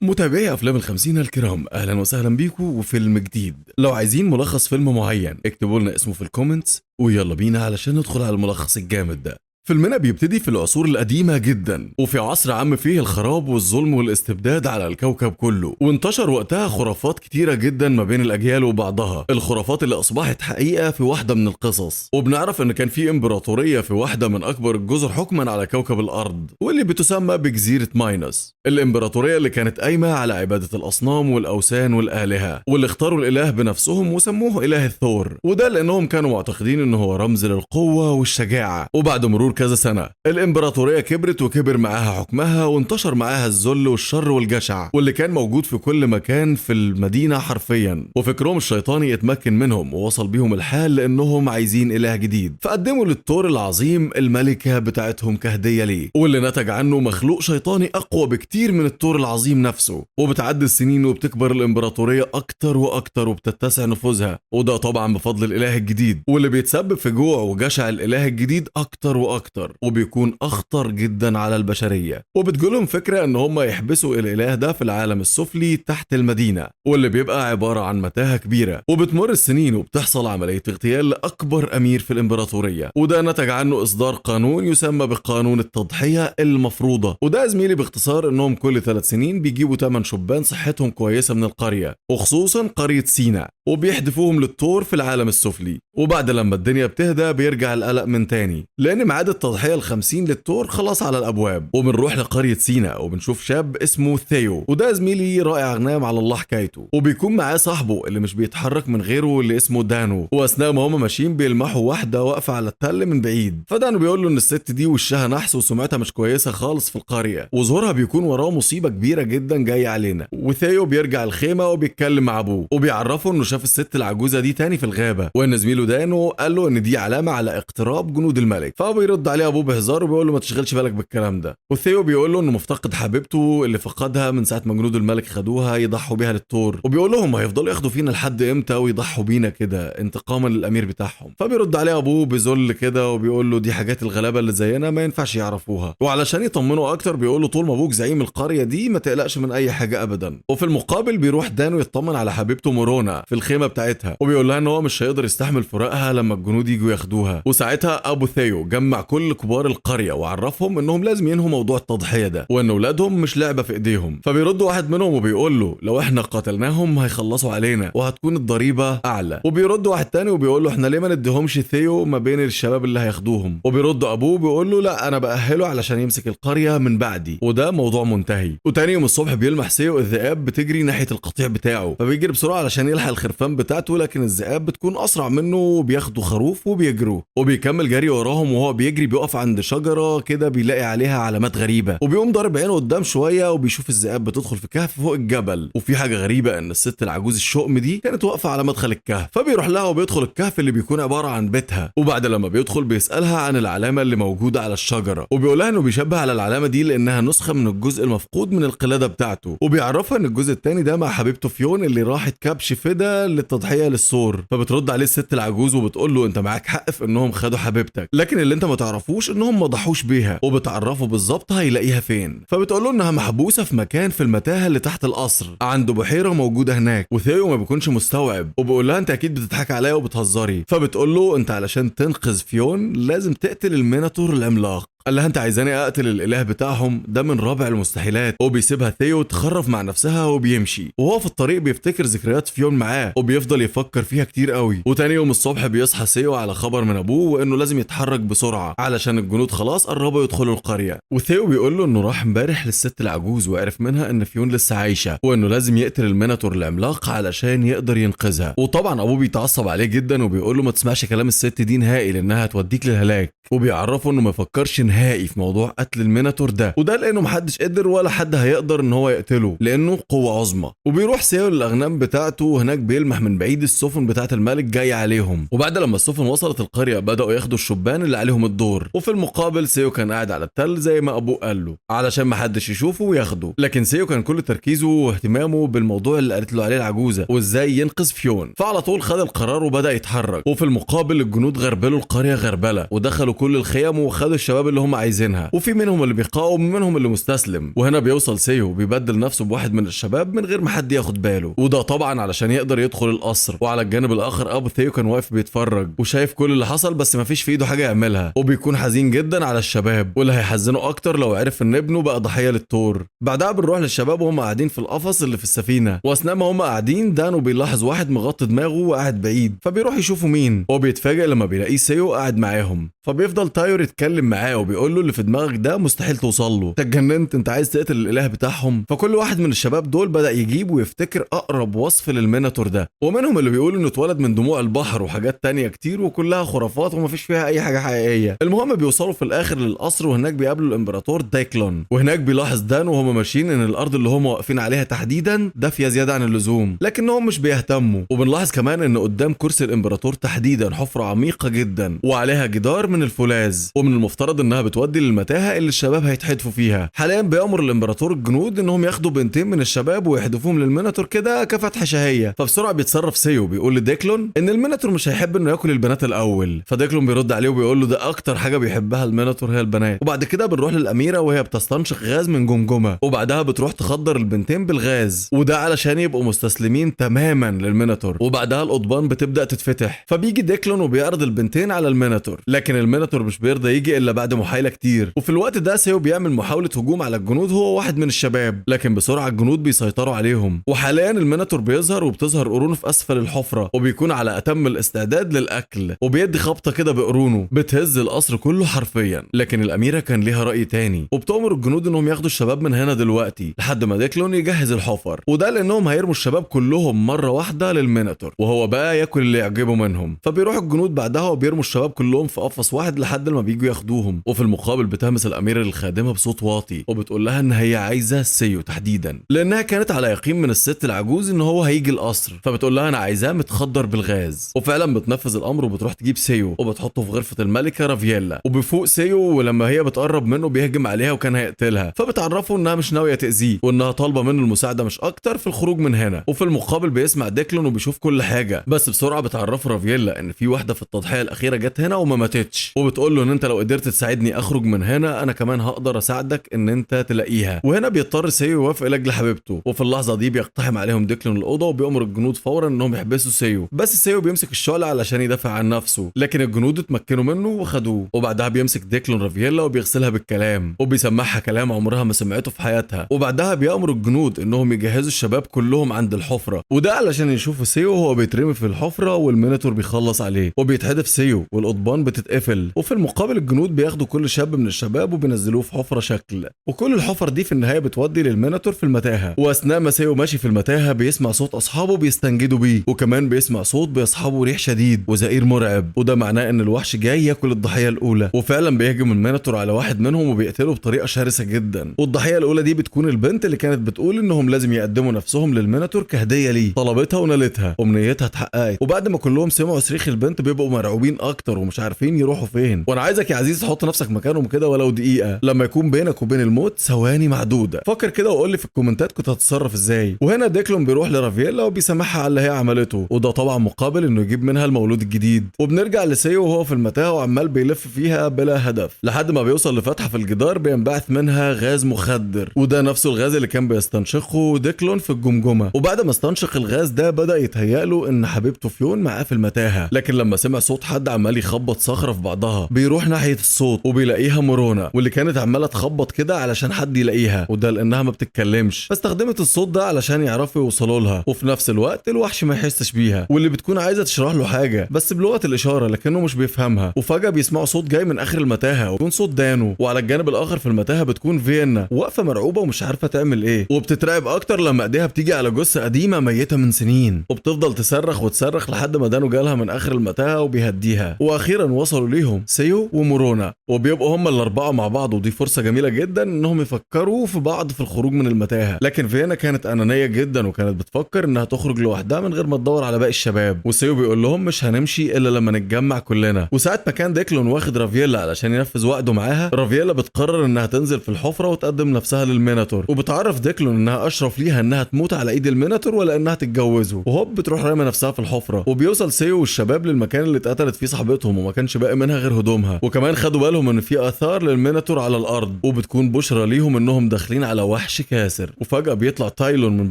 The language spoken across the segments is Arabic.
متابعي افلام الخمسين الكرام، اهلا وسهلا بيكم وفيلم جديد. لو عايزين ملخص فيلم معين اكتبوا لنا اسمه في الكومنتس ويلا بينا علشان ندخل على الملخص الجامد ده. فيلمنا بيبتدي في العصور القديمة جدا، وفي عصر عم فيه الخراب والظلم والاستبداد على الكوكب كله، وانتشر وقتها خرافات كتيرة جدا ما بين الأجيال وبعضها، الخرافات اللي أصبحت حقيقة في واحدة من القصص. وبنعرف إن كان في إمبراطورية في واحدة من أكبر الجزر حكما على كوكب الأرض، واللي بتسمى بجزيرة ماينوس. الإمبراطورية اللي كانت قايمة على عبادة الأصنام والأوثان والآلهة، واللي اختاروا الإله بنفسهم وسموه إله الثور، وده لأنهم كانوا معتقدين إنه هو رمز للقوة والشجاعة. وبعد مرور كذا سنة الإمبراطورية كبرت وكبر معاها حكمها، وانتشر معاها الذل والشر والجشع، واللي كان موجود في كل مكان في المدينة حرفيا. وفكرهم الشيطاني اتمكن منهم ووصل بيهم الحال لأنهم عايزين إله جديد، فقدموا للثور العظيم الملكة بتاعتهم كهدية ليه، واللي نتج عنه مخلوق شيطاني أقوى بكتير من الثور العظيم نفسه. وبتعدي السنين وبتكبر الإمبراطورية أكتر وأكتر وبتتسع نفوذها، وده طبعا بفضل الإله الجديد، واللي بيتسبب في جوع وجشع الإله الجديد أكتر وأكتر، وبيكون أخطر جدا على البشرية. وبتجيلهم فكرة إن هم يحبسوا الإله ده في العالم السفلي تحت المدينة، واللي بيبقى عبارة عن متاهة كبيرة. وبتمر السنين وبتحصل عملية اغتيال لأكبر أمير في الإمبراطورية، وده نتج عنه إصدار قانون يسمى بقانون التضحية المفروضة. وده زميلي باختصار إنهم كل 3 سنين بيجيبوا 8 شبان صحتهم كويسة من القرية، وخصوصا قرية سينا، وبيحدفوهم للطور في العالم السفلي. وبعد لما الدنيا بتهدى بيرجع القلق من تاني، لأن ميعاد التضحية ال50 للثور خلاص على الأبواب. وبنروح لقرية سينا وبنشوف شاب اسمه ثيو، وده زميلي رائع غنام على الله حكايته، وبيكون معاه صاحبه اللي مش بيتحرك من غيره اللي اسمه دانو. وأثناء ما هما ماشيين بيلمحوا واحدة واقفة على التل من بعيد، فدانو بيقول له إن الست دي وشها نحس وسمعتها مش كويسة خالص في القرية، وظهورها بيكون وراه مصيبة كبيرة جدا جاية علينا. وثيو بيرجع الخيمة وبيتكلم مع أبوه، وبيعرفه إنه شاف الست العجوزة دي تاني في الغابة، وإن زميله دانو قال له إن دي علامة على اقتراب جنود الملك. فبيرد عليه أبوه بهزار وبيقول له ما تشغلش بالك بالكلام ده. وثيو بيقول له إنه مفتقد حبيبته اللي فقدها من ساعة ما جنود الملك خدوها يضحوا بيها للثور، وبيقول لهم هيفضلوا ياخدوا فينا لحد إمتى ويضحوا بينا كده انتقاما للأمير بتاعهم. فبيرد عليه أبوه بذل كده وبيقول له دي حاجات الغلابة اللي زينا ما ينفعش يعرفوها. وعلشان يطمنه أكتر بيقول له طول ما أبوك زعيم القرية دي ما تقلقش من أي حاجة أبدا. وفي المقابل بيروح دانو يطمن على حبيبته مورونا في الخيمة بتاعتها، وبيقول لها إن هو مش هيقدر يستحمل فراقها لما الجنود يجوا ياخدوها. وساعتها أبو ثيو جمع كل كبار القرية وعرفهم إنهم لازم ينهوا موضوع التضحية ده، وإن أولادهم مش لعبة في إيديهم. فبيرد واحد منهم وبيقول له لو إحنا قتلناهم هيخلصوا علينا وهتكون الضريبة أعلى. وبيرد واحد تاني وبيقول له إحنا ليه ما نديهمش ثيو ما بين الشباب اللي هياخدوهم. وبيرد أبوه بيقول له لا أنا بأهله علشان يمسك القرية من بعدي، وده موضوع منتهي. وتاني يوم الصبح بيلمح ثيو الذئاب بتجري ناحية القطيع بتاعه، فبيجري بسرعة علشان يلحق الخرفان بتاعته، لكن الذئاب بتكون أسرع منه وبياخدوا خروف وبيجروا. وبيكمل جري وراهم، وهو بيجري بيقف عند شجرة كده بيلاقي عليها علامات غريبة، وبيقوم ضارب عينه قدام شوية وبيشوف الذئاب بتدخل في كهف فوق الجبل. وفي حاجة غريبة ان الست العجوز الشؤم دي كانت واقفة على مدخل الكهف، فبيروح لها وبيدخل الكهف اللي بيكون عبارة عن بيتها. وبعد لما بيدخل بيسألها عن العلامة اللي موجودة على الشجرة، وبيقولها انه بيشبه على العلامة دي لانها نسخة من الجزء المفقود من القلادة بتاعته. وبيعرفها ان الجزء الثاني ده مع حبيبته فيون اللي راحت كبش فدا للتضحية للثور. فبترد عليه الست العجوز وبتقول له انت معاك حق في انهم خدوا حبيبتك، لكن اللي انت ما تعرفوش انهم ما ضحوش بيها، وبتعرفه بالظبط هيلاقيها فين. فبتقول له انها محبوسه في مكان في المتاهه اللي تحت القصر عند بحيره موجوده هناك. وثيو ما بيكونش مستوعب وبيقول لها انت اكيد بتضحك عليا وبتهزري. فبتقول له انت علشان تنقذ فيون لازم تقتل الميناتور العملاق. قال لها انت عايزاني اقتل الاله بتاعهم؟ ده من رابع المستحيلات. وبيسيبها ثيو تخرف مع نفسها وبيمشي، وهو في الطريق بيفتكر ذكريات فيون معاه وبيفضل يفكر فيها كتير قوي. وتاني يوم الصبح بيصحى ثيو على خبر من ابوه وانه لازم يتحرك بسرعه علشان الجنود خلاص قربوا يدخلوا القريه. وثيو بيقول له انه راح امبارح للست العجوز وعرف منها ان فيون لسه عايشه، وانه لازم يقتل الميناتور العملاق علشان يقدر ينقذها. وطبعا ابوه بيتعصب عليه جدا وبيقول له ما تسمعش كلام الست دي نهائي لانها هتوديك للهلاك، وبيعرفه انه ما يفكرش نهائي في موضوع قتل الميناتور ده، وده لانه محدش قدر ولا حد هيقدر ان هو يقتله لانه قوه عظمى. وبيروح ثيو للاغنام بتاعته، وهناك بيلمح من بعيد السفن بتاعه الملك جايه عليهم. وبعد لما السفن وصلت القريه بداوا ياخدوا الشبان اللي عليهم الدور. وفي المقابل ثيو كان قاعد على التل زي ما ابوه قال له علشان محدش يشوفه وياخده، لكن ثيو كان كل تركيزه واهتمامه بالموضوع اللي قالت له عليه العجوزه وازاي ينقذ فيون. فعلى طول خد القرار وبدا يتحرك. وفي المقابل الجنود غربلوا القريه غربله ودخلوا كل الخيام وخدوا الشباب اللي اللي هم عايزينها، وفي منهم اللي بيقاوم ومنهم اللي مستسلم. وهنا بيوصل سيو بيبدل نفسه بواحد من الشباب من غير ما حد ياخد باله، وده طبعا علشان يقدر يدخل القصر. وعلى الجانب الاخر ابو ثيو كان واقف بيتفرج وشايف كل اللي حصل، بس مفيش في ايده حاجه يعملها، وبيكون حزين جدا على الشباب، واللي هيحزنه اكتر لو عرف ان ابنه بقى ضحيه للثور. بعدها بنروح للشباب وهم قاعدين في القفص اللي في السفينه، واثناء ما هم قاعدين دانو بيلاحظ واحد مغطي دماغه وقاعد بعيد، فبيروح يشوفه مين. هو بيتفاجئ لما بيلاقيه سيو قاعد معاهم، فبيفضل تايور يتكلم معاه وبيقول له اللي في دماغك ده مستحيل توصل له، انت اتجننت، انت عايز تقتل الاله بتاعهم. فكل واحد من الشباب دول بدا يجيب ويفتكر اقرب وصف للميناتور ده، ومنهم اللي بيقول انه اتولد من دموع البحر وحاجات تانية كتير وكلها خرافات ومفيش فيها اي حاجه حقيقيه. المهم بيوصلوا في الاخر للقصر، وهناك بيقابلوا الامبراطور دايكلون، وهناك بيلاحظ دان وهم ماشيين ان الارض اللي هم واقفين عليها تحديدا دافيه زياده عن اللزوم، لكنهم مش بيهتموا. وبنلاحظ كمان ان قدام كرسي الامبراطور تحديدا حفره عميقه جدا وعليها جدار من الفولاذ، ومن المفترض انها بتودي للمتاهه اللي الشباب هيتحدفوا فيها. حاليا بيامر الامبراطور الجنود انهم ياخدوا بنتين من الشباب ويحدفوهم للميناتور كده كفتح شهيه. فبسرعه بيتصرف سيو بيقول لديكلون ان الميناتور مش هيحب انه ياكل البنات الاول، فديكلون بيرد عليه وبيقول له ده اكتر حاجه بيحبها الميناتور هي البنات. وبعد كده بنروح للاميره وهي بتستنشق غاز من جمجمه، وبعدها بتروح تخدر البنتين بالغاز، وده علشان يبقوا مستسلمين تماما للميناتور. وبعدها القضبان بتبدا تتفتح، فبيجي ديكلون وبيعرض البنتين على الميناتور، لكن الميناتور مش بيرضى يجي الا بعد محايله كتير. وفي الوقت ده سيو بيعمل محاوله هجوم على الجنود هو واحد من الشباب، لكن بسرعه الجنود بيسيطروا عليهم. وحاليا الميناتور بيظهر وبتظهر قرونه في اسفل الحفره، وبيكون على اتم الاستعداد للاكل، وبيدي خبطه كده بقرونه بتهز القصر كله حرفيا. لكن الاميره كان ليها راي تاني، وبتامر الجنود انهم ياخدوا الشباب من هنا دلوقتي لحد ما ديكلون يجهز الحفر، وده لانهم هيرموا الشباب كلهم مره واحده للميناتور، وهو بقى ياكل اللي يعجبه منهم. فبيروح الجنود بعدها وبيرموا الشباب كلهم في قفص واحد لحد ما بييجوا ياخدوهم. وفي المقابل بتهمس الاميره للخادمه بصوت واطي وبتقول لها ان هي عايزه سيو تحديدا، لانها كانت على يقين من الست العجوز ان هو هيجي القصر. فبتقول لها انا عايزاه متخدر بالغاز، وفعلا بتنفذ الامر وبتروح تجيب سيو وبتحطه في غرفه الملكه رافييلا. وبيفوق سيو ولما هي بتقرب منه بيهجم عليها وكان هيقتلها، فبتعرفه انها مش ناويه تاذيه وانها طالبه منه المساعده مش اكتر في الخروج من هنا. وفي المقابل بيسمع ديكلون وبيشوف كل حاجه، بس بسرعه بتعرفه رافييلا ان في واحده في التضحيه الاخيره جت هنا وما ماتتش، وبتقول له ان انت لو قدرت تساعدني اخرج من هنا انا كمان هقدر اساعدك ان انت تلاقيها. وهنا بيضطر سيو يوافق لاجل حبيبته. وفي اللحظه دي بيقتحم عليهم ديكلون الاوضه وبيامر الجنود فورا انهم يحبسوا سيو، بس سيو بيمسك الشعله علشان يدافع عن نفسه، لكن الجنود اتمكنوا منه وخدوه. وبعدها بيمسك ديكلون رافييلا وبيغسلها بالكلام وبيسمعها كلام عمرها ما سمعته في حياتها. وبعدها بيامر الجنود انهم يجهزوا الشباب كلهم عند الحفره، وده علشان يشوفوا سيو وهو بيترمي في الحفره والميناتور بيخلص عليه وبيتحدف سيو والقضبان بتتقفل. وفي المقابل الجنود بياخدوا كل شاب من الشباب وبينزلوه في حفره شكل، وكل الحفر دي في النهايه بتودي للميناتور في المتاهه. واثناء ما سيو ماشي في المتاهه بيسمع صوت اصحابه بيستنجدوا بيه، وكمان بيسمع صوت بيصحبه ريح شديد وزئير مرعب، وده معناه ان الوحش جاي ياكل الضحيه الاولى. وفعلا بيهجم الميناتور على واحد منهم وبيقتله بطريقه شرسه جدا. والضحيه الاولى دي بتكون البنت اللي كانت بتقول انهم لازم يقدموا نفسهم للميناتور كهديه ليه، طلبتها ونالتها، امنيتها اتحققت. وبعد ما كلهم سمعوا صريخ البنت بيبقوا مرعوبين اكتر ومش عارفين يروحوا فين. وانا عايزك يا عزيز تحط نفسك مكانهم كده ولو دقيقه، لما يكون بينك وبين الموت ثواني معدوده. فكر كده وقول لي في الكومنتات كنت هتتصرف ازاي. وهنا ديكلون بيروح لرافييلا وبيسامحها على اللي هي عملته، وده طبعا مقابل انه يجيب منها المولود الجديد. وبنرجع لسيو وهو في المتاهه وعمال بيلف فيها بلا هدف لحد ما بيوصل لفتحه في الجدار بينبعث منها غاز مخدر، وده نفسه الغاز اللي كان بيستنشقه ديكلون في الجمجمه. وبعد ما استنشق الغاز ده بدا يتهيأ له ان حبيبته فيون معاه في المتاهه، لكن لما سمع صوت حد عمال يخبط صخره في بعضها بيروح ناحيه الصوت وبيلاقيها مورونا، واللي كانت عماله تخبط كده علشان حد يلاقيها، وده لانها ما بتتكلمش، فاستخدمت الصوت ده علشان يعرفوا يوصلوا لها، وفي نفس الوقت الوحش ما يحسش بيها، واللي بتكون عايزه تشرح له حاجه بس بلغه الاشاره لكنه مش بيفهمها. وفجاه بيسمعوا صوت جاي من اخر المتاهه وبيكون صوت دانو، وعلى الجانب الاخر في المتاهه بتكون فيينا واقفه مرعوبه ومش عارفه تعمل ايه، وبتترعب اكتر لما ايديها بتيجي على جثه قديمه ميته من سنين، وبتفضل تصرخ وتصرخ لحد ما دانو جالها من اخر المتاهه وبيهديها. واخيرا وصلوا ليهم سيو ومورونا، وبيبقوا هم الاربعه مع بعض، ودي فرصه جميله جدا انهم يفكروا في بعض في الخروج من المتاهه. لكن فيينا كانت انانيه جدا وكانت بتفكر انها تخرج لوحدها من غير ما تدور على باقي الشباب، وسيو بيقول لهم مش هنمشي الا لما نتجمع كلنا. وساعه ما كان ديكلون واخد رافييلا علشان ينفذ وعده معاها، رافييلا بتقرر انها تنزل في الحفره وتقدم نفسها للميناتور، وبتعرف ديكلون انها اشرف ليها انها تموت على ايد الميناتور ولا انها تتجوزه، وهوب بتروح راميه نفسها في الحفره. وبيوصل سيو والشباب للمكان اللي اتقتلت فيه صاحبتهم وما كانش باقي منها غير هدومها، وكمان خدوا بالهم ان في اثار للميناتور على الارض، وبتكون بشرى ليهم انهم داخلين على وحش كاسر. وفجأة بيطلع تايلور من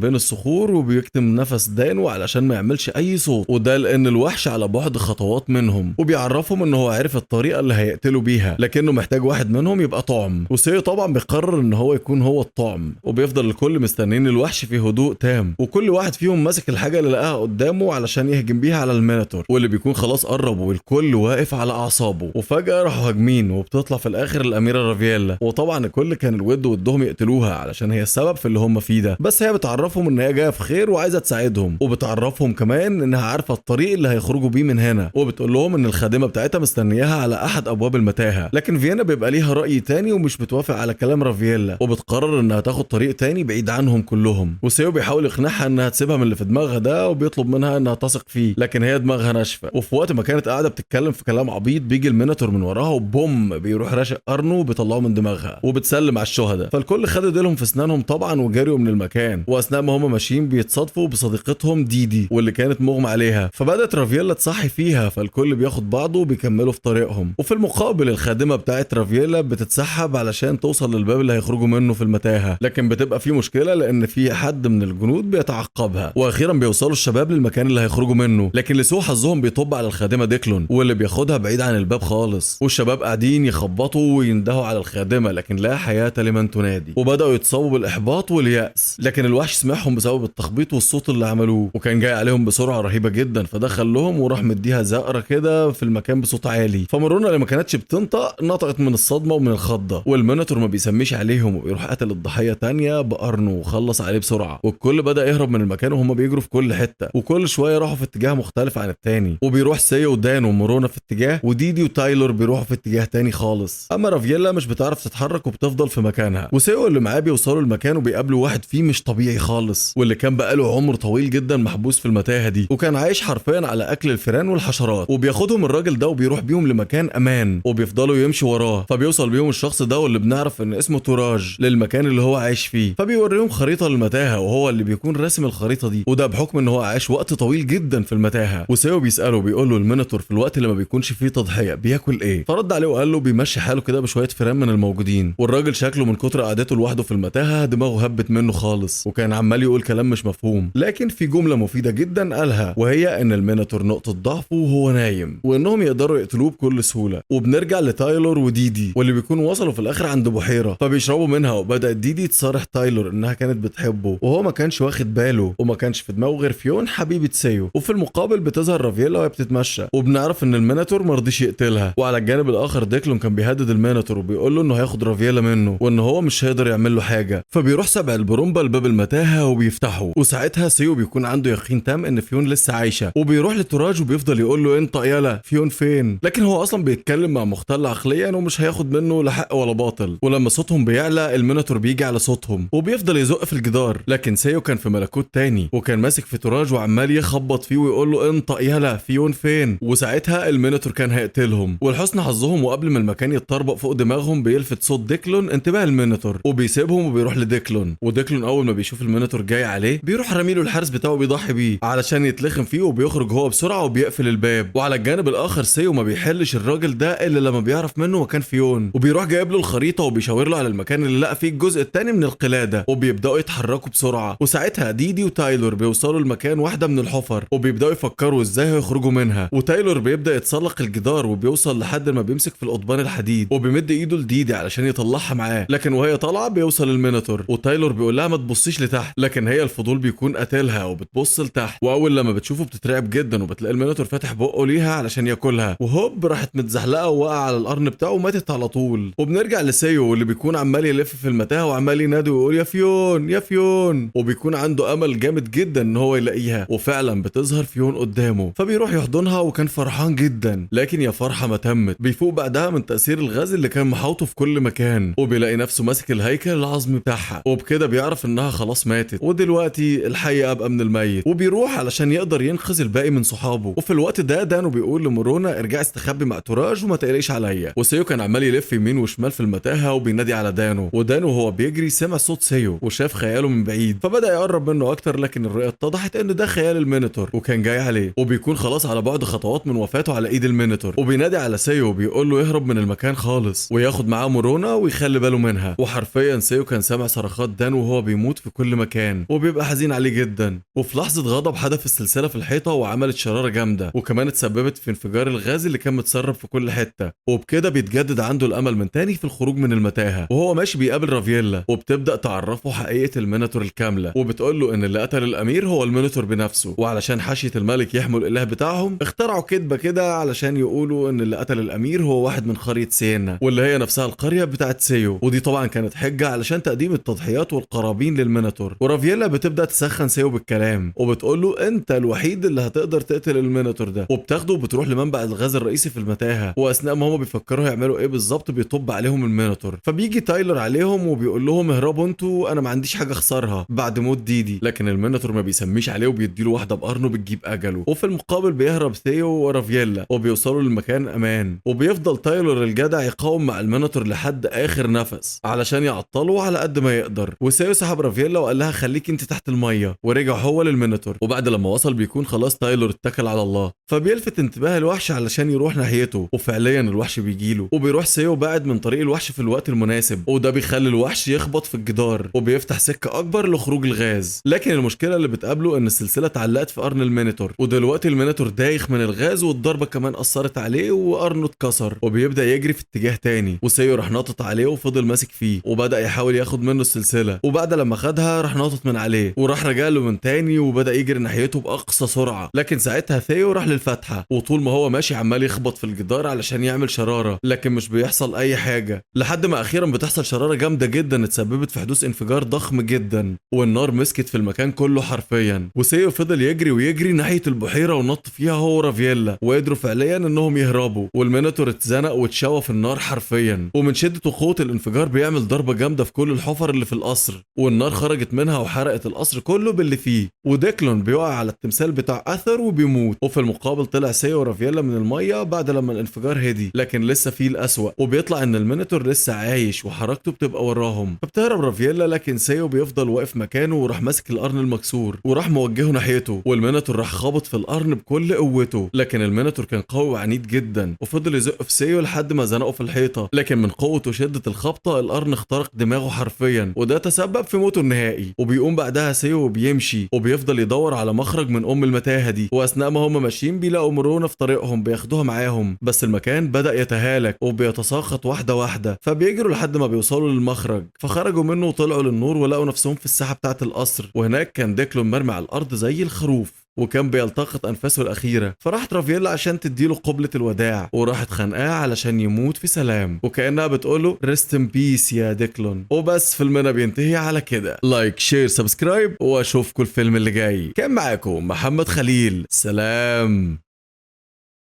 بين الصخور وبيكتم نفس دانه علشان ما يعملش اي صوت، وده لان الوحش على بعد خطوات منهم، وبيعرفهم ان هو عارف الطريقة اللي هيقتلوا بيها، لكنه محتاج واحد منهم يبقى طعم. وسيو طبعا بيقرر ان هو يكون هو الطعم، وبيفضل الكل مستنين الوحش في هدوء تام، وكل واحد فيهم ماسك الحاجة اللي لقاها قدامه علشان يهجم بيها على الميناتور، واللي بيكون خلاص قرب والكل واقف على اعصابه. وفجأة راحوا هاجمين، وبتطلع في الاخر الاميرة رافييلا، وطبعا الكل كان الود ودهم يقتلوها علشان هي السبب في اللي هم فيه ده، بس هي بتعرفهم ان هي جايه في خير وعايزه تساعدهم، وبتعرفهم كمان انها عارفه الطريق اللي هيخرجوا بيه من هنا، وبتقول لهم ان الخادمه بتاعتها مستنياها على احد ابواب المتاهه. لكن فيينا بيبقى ليها راي تاني ومش بتوافق على كلام رافييلا، وبتقرر انها تاخد طريق تاني بعيد عنهم كلهم. وسيو بيحاول يقنعها انها تسيبها من اللي في دماغها ده، وبيطلب منها انها تثق فيه، لكن هي دماغها ناشفه. وفي وقت ما كانت قاعده بتتكلم في كلام عبيط، بيجي الميناتور من وراها وبوم بيروح راشق قرنه وبيطلعه من دماغها، وبتسلم على الشهداء. فالكل خد ايديهم في اسنانهم طبعا وجريوا من المكان. واثناء ما هم ماشيين بيتصادفوا بصديقتهم ديدي واللي كانت مغمى عليها، فبدات رافييلا تصحي فيها، فالكل بياخد بعضه وبيكملوا في طريقهم. وفي المقابل الخادمه بتاعت رافييلا بتتسحب علشان توصل للباب اللي هيخرجوا منه في المتاهه، لكن بتبقى في مشكله لان في حد من الجنود بيتعقبها. واخيرا بيوصلوا الشباب للمكان اللي هيخرجوا منه، لكن لسوء حظهم بيطب على الخادمه ديكلون واللي بياخدها بعيد عن الباب خالص. والشباب قاعدين يخبطوا ويندهوا على الخادمه، لكن لا حياه لمن تنادي، وبداوا يتصابوا بالاحباط والياس. لكن الوحش سمعهم بسبب التخبيط والصوت اللي عملوه، وكان جاي عليهم بسرعه رهيبه جدا، فدخل لهم وراح مديها زقره كده في المكان بصوت عالي. فمرونا اللي ما كانتش بتنطق نطقت من الصدمه ومن الخضه، والميناتور ما بيسميش عليهم وبيروح قتل الضحيه تانية بقرنه وخلص عليه بسرعه. والكل بدا يهرب من المكان وهم بيجروا في كل حته، وكل شويه راحوا في اتجاه مختلف عن التاني، وبيروح سيو ودان ومرونا في اتجاه، وديدي وتايلور بيروحوا في اتجاه تاني خالص. اما رافييلا مش بتعرف تتحرك وبتفضل في مكانها. وسيو اللي معاه بيوصلوا المكان وبيقابلوا واحد فيه مش طبيعي خالص، واللي كان بقاله عمر طويل جدا محبوس في المتاهه دي، وكان عايش حرفيا على اكل الفئران والحشرات. وبياخدهم الراجل ده وبيروح بيهم لمكان امان، وبيفضلوا يمشوا وراه. فبيوصل بيهم الشخص ده واللي بنعرف ان اسمه توراج للمكان اللي هو عايش فيه، فبيوريهم خريطه للمتاهه، وهو اللي بيكون راسم الخريطه دي، وده بحكم ان هو عايش وقت طويل جدا في المتاهه. وسيو بيساله بيقول له الميناتور في الوقت اللي ما بيكونش فيه تضحيه بياكل ايه؟ فرد عليه وقال له بيمشي حاله كده بشويه فئران من الموجودين. والراجل شكله من كتر قعدته لوحده في المتاهه دماغه هبت منه خالص، وكان عمال يقول كلام مش مفهوم. لكن في جمله مفيده جدا قالها، وهي ان الميناتور نقطه ضعفه وهو نايم، وانهم يقدروا يقتلوه بكل سهوله. وبنرجع لتايلور وديدي واللي بيكونوا وصلوا في الاخر عند بحيره، فبيشربوا منها، وبدات ديدي تصارح تايلور انها كانت بتحبه، وهو ما كانش واخد باله، وما كانش في دماغه غير فيون حبيبه سيو. وفي المقابل بتظهر رافييلا وهي بتتمشى، وبنعرف ان الميناتور ما رضيش يقتلها. وعلى الجانب الاخر ديكلون كان بيهدد الميناتور وبيقول له انه هياخد رافييلا منه، وان هو مش هيقدر يعمل له حاجه. فبيروح سبع البرومبا لباب المتاهه وبيفتحه، وساعتها سيو بيكون عنده يقين تام ان فيون لسه عايشه، وبيروح لتوراج وبيفضل يقول له انت يالا فيون فين؟ لكن هو اصلا بيتكلم مع مختل عقليا ومش هياخد منه لا حق ولا باطل. ولما صوتهم بيعلى الميناتور بيجي على صوتهم وبيفضل يزق في الجدار، لكن سيو كان في ملكوت تاني وكان ماسك في توراج وعمال يخبط فيه ويقول له انت يالا فيون فين؟ وساعتها الميناتور كان هيقتلهم. ولحسن حظهم وقبل ما المكان يتطربق فوق دماغهم بيلفت صوت ديكلون انتباه الميناتور، وبيسيبهم وبيروح لديكلون. وديكلون اول ما بيشوف الميناتور جاي عليه بيروح راميله الحارس بتاعه بيضحي بيه علشان يتلخم فيه، وبيخرج هو بسرعه وبيقفل الباب. وعلى الجانب الاخر سيو ما بيحلش الراجل ده الا لما بيعرف منه مكان فيون، وبيروح جايب له الخريطه وبيشاور له على المكان اللي لقى فيه الجزء الثاني من القلاده، وبيبداوا يتحركوا بسرعه. وساعتها ديدي وتايلور بيوصلوا لمكان واحده من الحفر، وبيبداوا يفكروا ازاي هيخرجوا منها. وتايلور بيبدا يتسلق الجدار وبيوصل لحد ما بيمسك في القضبان الحديد، وبيمد ايده لديدي علشان يطلعها معاه، لكن وهي طالعه بيوصل الميناتور، وتايلور بيقول لها ما تبصيش لتحت، لكن هي الفضول بيكون قتلها وبتبص لتحت. واول لما بتشوفه بتترعب جدا، وبتلاقي الميناتور فاتح بقه ليها علشان ياكلها، وهوب راحت متزحلقه ووقع على القرن بتاعه وماتت على طول. وبنرجع لسيو واللي بيكون عمال يلف في المتاهه وعمال ينادي ويقول يا فيون يا فيون، وبيكون عنده امل جامد جدا ان هو يلاقيها. وفعلا بتظهر فيون قدامه، فبيروح يحضنها وكان فرحان جدا. لكن يا فرحه ما تمت، بيفوق بعدها من تاثير الغاز اللي كان محاوطه في كل مكان، وبيلاقي نفسه ماسك الهيكل العظمي بتاعها، وبكده بيعرف انها خلاص ماتت، ودلوقتي الحي ابقى من الميت. وبيروح علشان يقدر ينقذ الباقي من صحابه. وفي الوقت ده دانو بيقول لمرونا ارجعي استخبي مع توراج وما تقلقيش عليا. وسيو كان عمال يلف يمين وشمال في المتاهه وبينادي على دانو، ودانو وهو بيجري سمع صوت سيو وشاف خياله من بعيد، فبدا يقرب منه اكتر، لكن الرؤيه اتضحت ان ده خيال الميناتور وكان جاي عليه، وبيكون خلاص على بعد خطوات من وفاته على ايد الميناتور. وبينادي على سيو وبيقول له يهرب من المكان خالص وياخد معاه مورونا ويخلي باله منها. وحرفيا سيو كان سامع صرخات دان وهو بيموت في كل مكان وبيبقى حزين عليه جدا. وفي لحظه غضب حدف السلسله في الحيطه وعملت شراره جامده، وكمان اتسببت في انفجار الغاز اللي كان متسرب في كل حته. وبكده بيتجدد عنده الامل من تاني في الخروج من المتاهه. وهو ماشي بيقابل رافييلا وبتبدا تعرفه حقيقه الميناتور الكامله، وبتقول له ان اللي قتل الامير هو الميناتور بنفسه، وعلشان حاشيه الملك يحموا الاله بتاعهم اخترعوا كدبه كده علشان يقولوا ان اللي قتل الامير هو واحد من قريه سينا، واللي هي نفسها القريه بتاعت سيو. ودي طبعا كانت حجه علشان تقديم التضحيات والقرابين للميناتور. ورافييلا بتبدا تسخن سيو بالكلام وبتقول له انت الوحيد اللي هتقدر تقتل الميناتور ده، وبتاخده وبتروح لمنبع الغاز الرئيسي في المتاهه. واثناء ما هم بيفكروا يعملوا ايه بالظبط بيطب عليهم الميناتور. فبيجي تايلر عليهم وبيقول لهم اهربوا انتوا، انا ما عنديش حاجه اخسرها بعد موت ديدي. لكن الميناتور ما بيسميش عليه وبيديله واحده بقرنه بتجيب اجله. وفي المقابل بيهرب ثيو ورافييلا وبيوصلوا للمكان امان. وبيفضل تايلر الجدع يقاوم مع الميناتور لحد اخر نفس علشان يعطله على قد ما يقدر. وثيو سحب رافييلا وقال لها خليك انت تحت الميه، ورجع هو للميناتور. وبعد لما وصل بيكون خلاص تايلر اتكل على الله، فبيلفت انتباه الوحش علشان يروح ناحيته. وفعليا الوحش بيجيله وبيروح سيو بعد من طريق الوحش في الوقت المناسب، وده بيخلي الوحش يخبط في الجدار وبيفتح سكه اكبر لخروج الغاز. لكن المشكله اللي بتقابله ان السلسله اتعلقت في قرن الميناتور، ودلوقتي الميناتور دايخ من الغاز والضربه كمان اثرت عليه وقرنه اتكسر وبيبدا يجري في اتجاه تاني. وسيو راح ناطط عليه وفضل ماسك فيه وبدا يحاول ياخد منه السلسله، وبعد لما خدها راح ناطط من عليه وراح رجع له من تاني وبدا يجري ناحيته باقصى سرعه. لكن ساعتها ثيو راح للفتحه، وطول ما هو ماشي عمال يخبط في الجدار علشان يعمل شراره، لكن مش بيحصل اي حاجه لحد ما اخيرا بتحصل شراره جامده جدا اتسببت في حدوث انفجار ضخم جدا، والنار مسكت في المكان كله حرفيا. وسيو فضل يجري ويجري ناحيه البحيره ونط فيها هو ورافييلا، وقدروا فعليا انهم يهربوا. والميناتور اتزنق واتشوى في النار حرفيا، ومن شده وقوه الانفجار بيعمل ضربه جامده في كل الحفر اللي في القصر، والنار خرجت منها وحرقت القصر كله باللي فيه. وديكلون بيقع على التمثال بتاع اثر وبيموت. وفي المقابل طلع سيو ورافييلا من الميه بعد لما الانفجار هدي، لكن لسه فيه الاسوأ، وبيطلع ان الميناتور لسه عايش وحركته بتبقى وراهم. فبتهرب رافييلا لكن سيو بيفضل واقف مكانه وراح ماسك القرن المكسور وراح موجهه ناحيته، والميناتور راح خابط في القرن بكل قوته. لكن الميناتور كان قوي وعنيد جدا وفضل يزق في سيو لحد ما زنقه في الحيطه، لكن من قوه وشده الخبطه القرن اخترق دماغه حرفيا، وده تسبب في موته النهائي. وبيقوم بعدها سيو وبيمشي وبيفضل يدور على مخرج من المتاهه دي. واثناء ما هم ماشيين بيلاقوا مورونا في طريقهم بياخدوها معاهم، بس المكان بدا يتهالك وبيتساقط واحده واحده. فبيجروا لحد ما بيوصلوا للمخرج، فخرجوا منه وطلعوا للنور ولقوا نفسهم في الساحه بتاعه القصر. وهناك كان ديكلون مرمي على الارض زي الخروف وكان بيلتقط انفاسه الاخيره. فراحت رافييلا عشان تديله قبله الوداع وراحت خانقاه علشان يموت في سلام، وكانها بتقوله ريست ان بيس يا ديكلون. وبس فيلمنا بينتهي على كده. لايك شير سبسكرايب واشوفكم الفيلم اللي جاي. كان معاكم محمد خليل، سلام.